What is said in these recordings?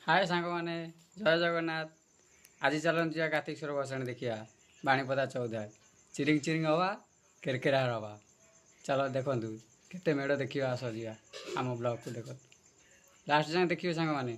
हाय सांग मैंने जय जगन्नाथ। आज चलते जा कार्तिकेश्वर भसाणी देखा बाणीपदा 14 चिरिंग चिरिंग हवा केरकेरार हवा। चलो देखु केते मेढ़ देखा आस जा आम ब्लॉग को देख लास्ट जाए देखिए सांग मैंने।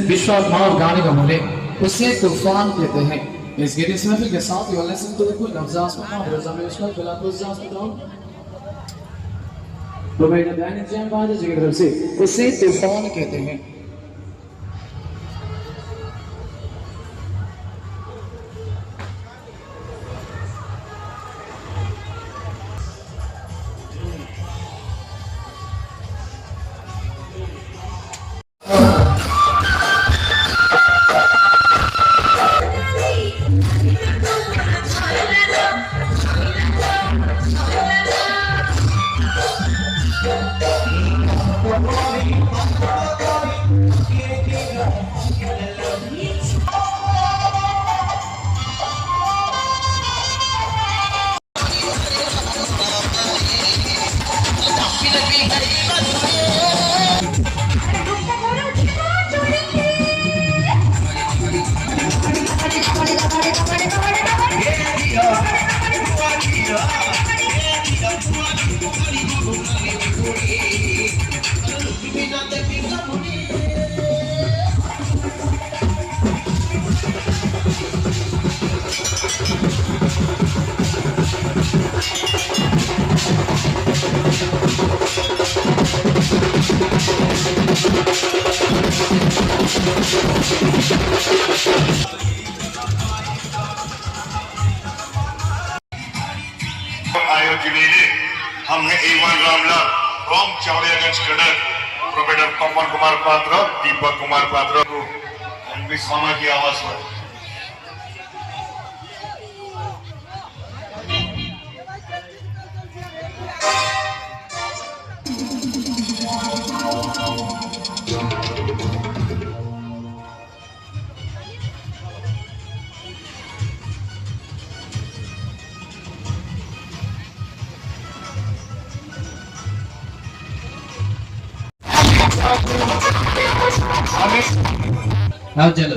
विश्वात्माव गाने का मूल्य उसे तूफान कहते हैं। इस गीत इस महफिल के साथ you listen to the full लफ्जास में रजा में उसका बिला लफ्जास बताऊं तो मेरे ध्यान जैन बात जी की तरफ से उसे तूफान कहते हैं। आयोजनेने हमने A1 रामलाल फ्रॉम चौड़ियागंज कड़र प्रोफेसर पवन कुमार पात्र दीपक कुमार पात्र को एमपी स्वामा की आवाज पर हाँ चलो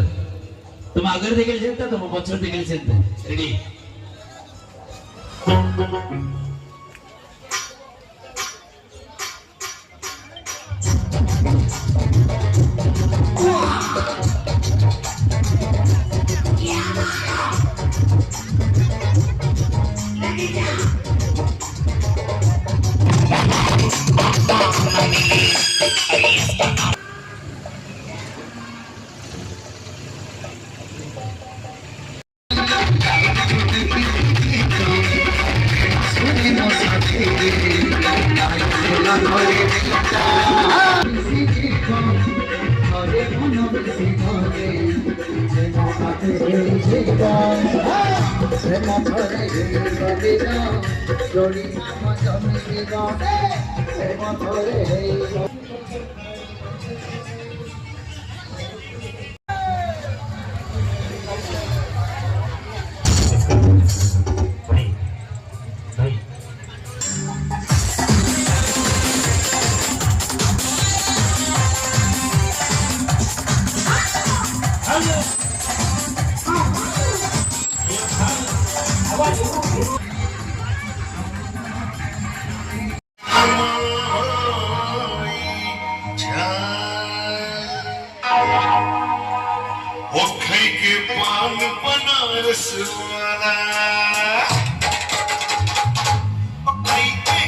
तुम आगर देखिए चलता तुम पछर देखिए चलते रेडी वो खई के पान बनारस वाला खई के